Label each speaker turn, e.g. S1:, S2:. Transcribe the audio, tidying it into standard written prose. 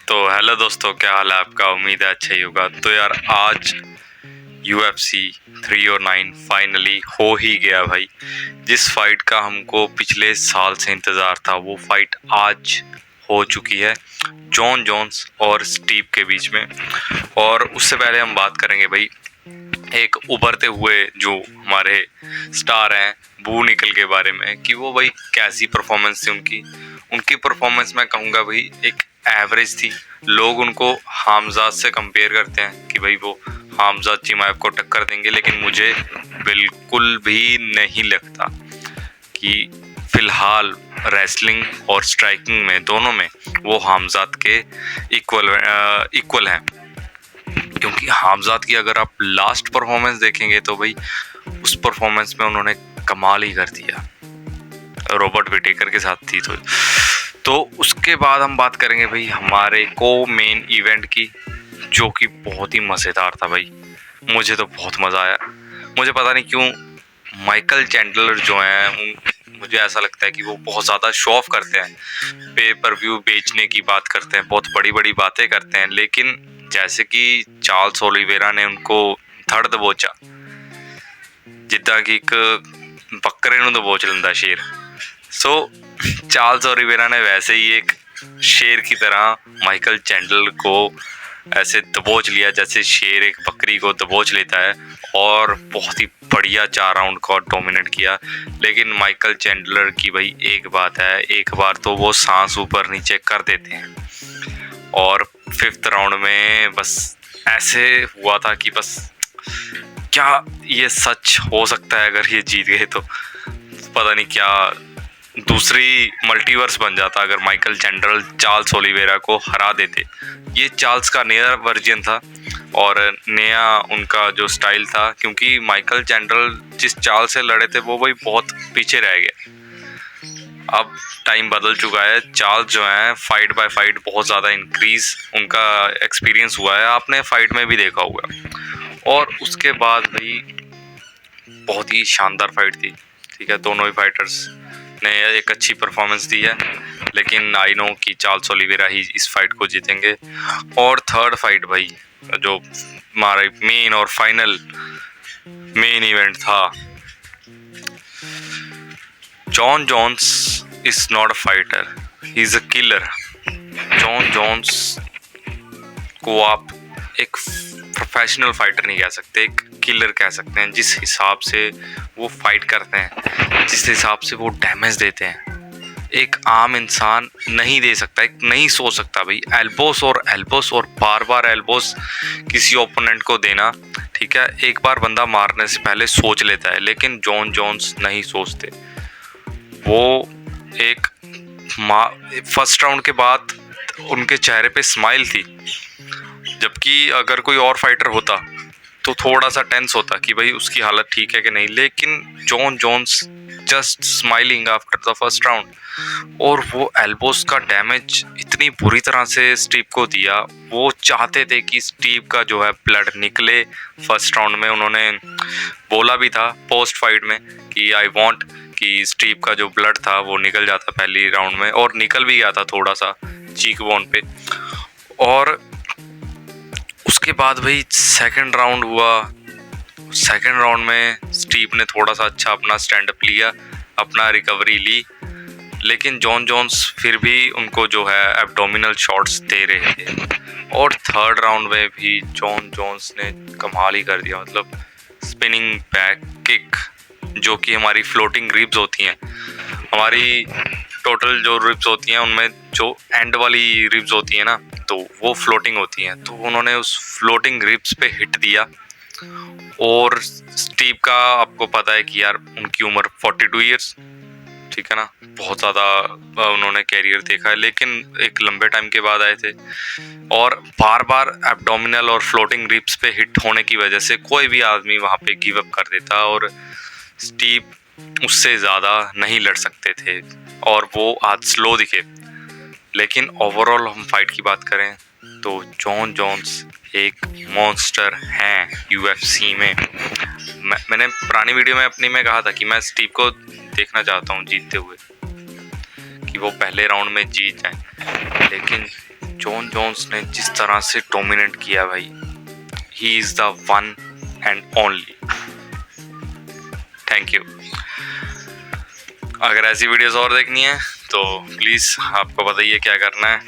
S1: तो हेलो दोस्तों, क्या हाल है आपका। उम्मीद है अच्छा ही होगा। तो यार आज UFC 309 फाइनली हो ही गया भाई। जिस फाइट का हमको पिछले साल से इंतज़ार था वो फाइट आज हो चुकी है जॉन जोन्स और स्टीव के बीच में। और उससे पहले हम बात करेंगे भाई एक उभरते हुए जो हमारे स्टार हैं बू निकल के बारे में कि वो भाई कैसी परफॉर्मेंस थी उनकी परफॉर्मेंस मैं कहूँगा भाई एक एवरेज थी। लोग उनको हामजाद से कंपेयर करते हैं कि भाई वो हामजाद चिमाएव को टक्कर देंगे, लेकिन मुझे बिल्कुल भी नहीं लगता कि फिलहाल रेसलिंग और स्ट्राइकिंग में दोनों में वो हामजाद के इक्वल हैं। क्योंकि हामजाद की अगर आप लास्ट परफॉर्मेंस देखेंगे तो भाई उस परफॉर्मेंस में उन्होंने कमाल ही कर दिया, रॉबर्ट विटेकर के साथ थी। तो उसके बाद हम बात करेंगे भाई हमारे को मेन इवेंट की, जो कि बहुत ही मज़ेदार था भाई। मुझे तो बहुत मज़ा आया। मुझे पता नहीं क्यों माइकल चैंडलर जो हैं मुझे ऐसा लगता है कि वो बहुत ज़्यादा शो ऑफ करते हैं, पे पर व्यू बेचने की बात करते हैं, बहुत बड़ी बड़ी बातें करते हैं, लेकिन जैसे कि चार्ल्स ओलिवेरा ने उनको धड़ दबोचा जिद्दां कि एक बकरे नूं दबोच लेंदा शेर। सो चार्ल्स ओलिवेरा ने वैसे ही एक शेर की तरह माइकल चैंडलर को ऐसे दबोच लिया जैसे शेर एक बकरी को दबोच लेता है, और बहुत ही बढ़िया 4 राउंड को डोमिनेट किया। लेकिन माइकल चैंडलर की भाई एक बात है, एक बार तो वो सांस ऊपर नीचे कर देते हैं, और 5th राउंड में बस ऐसे हुआ था कि बस क्या ये सच हो सकता है, अगर ये जीत गए तो पता नहीं क्या दूसरी मल्टीवर्स बन जाता अगर माइकल चैंडलर चार्ल्स ओलिवेरा को हरा देते। ये चार्ल्स का नया वर्जन था और नया उनका जो स्टाइल था, क्योंकि माइकल चैंडलर जिस चाल से लड़े थे वो भाई बहुत पीछे रह गए। अब टाइम बदल चुका है। चार्ल्स जो है फाइट बाय फाइट बहुत ज़्यादा इंक्रीज उनका एक्सपीरियंस हुआ है, आपने फाइट में भी देखा होगा। और उसके बाद भाई बहुत ही शानदार फाइट थी, ठीक है। दोनों ही फाइटर्स ने एक अच्छी परफॉर्मेंस दी है, लेकिन आई नो कि चार्ल्स ओलिवेरा ही इस फाइट को जीतेंगे। और थर्ड फाइट भाई जो हमारा मेन और फाइनल मेन इवेंट था, John Jones is not a fighter, he is a killer. John Jones को आप एक प्रोफेशनल फाइटर नहीं कह सकते, एक किलर कह सकते हैं। जिस हिसाब से वो फाइट करते हैं, जिस हिसाब से वो डैमेज देते हैं, एक आम इंसान नहीं दे सकता, एक नहीं सोच सकता भाई। एल्बोस और बार बार एल्बोस किसी ओपोनेंट को देना, ठीक है, एक बार बंदा मारने से पहले सोच लेता है, लेकिन जॉन जोन्स नहीं सोचते। वो एक फर्स्ट राउंड के बाद उनके चेहरे पे स्माइल थी, जबकि अगर कोई और फाइटर होता तो थोड़ा सा टेंस होता कि भाई उसकी हालत ठीक है कि नहीं। लेकिन John Jones just smiling after the first round, और वो एल्बोस का डैमेज इतनी बुरी तरह से स्टीव को दिया। वो चाहते थे कि स्टीव का जो है ब्लड निकले फर्स्ट राउंड में। उन्होंने बोला भी था पोस्ट फाइट में कि आई वांट कि स्टीव का जो ब्लड था वो निकल जाता पहली राउंड में, और निकल भी गया था थोड़ा सा चीक बोन पे। और उसके बाद भाई सेकंड राउंड हुआ। सेकंड राउंड में स्टीव ने थोड़ा सा अच्छा अपना स्टैंड अप लिया, अपना रिकवरी ली, लेकिन जॉन जोन्स फिर भी उनको जो है एब्डोमिनल शॉट्स दे रहे थे। और थर्ड राउंड में भी जॉन जोन्स ने कमाल ही कर दिया, मतलब स्पिनिंग बैक किक, जो कि हमारी फ्लोटिंग रिब्स होती हैं। हमारी टोटल जो रिब्स होती हैं उनमें जो एंड वाली रिब्स होती हैं ना, तो वो फ्लोटिंग होती हैं। तो उन्होंने उस फ्लोटिंग रिब्स पे हिट दिया। और स्टीव का आपको पता है कि यार उनकी उम्र 42 ईयर्स, ठीक है ना, बहुत ज़्यादा उन्होंने कैरियर देखा है, लेकिन एक लंबे टाइम के बाद आए थे। और बार बार एब्डोमिनल और फ्लोटिंग रिब्स पे हिट होने की वजह से कोई भी आदमी वहाँ पे गिव अप कर देता, और स्टीव उससे ज़्यादा नहीं लड़ सकते थे, और वो आज स्लो दिखे। लेकिन ओवरऑल हम फाइट की बात करें तो जॉन जोन्स एक मॉन्स्टर हैं UFC में। मैंने पुरानी वीडियो में अपनी में कहा था कि मैं स्टीव को देखना चाहता हूँ जीतते हुए, कि वो पहले राउंड में जीत जाए, लेकिन जॉन जोन्स ने जिस तरह से डोमिनेट किया भाई, he is the one and only. Thank you. अगर ऐसी वीडियोस और देखनी है तो प्लीज़ आपको बताइए क्या करना है,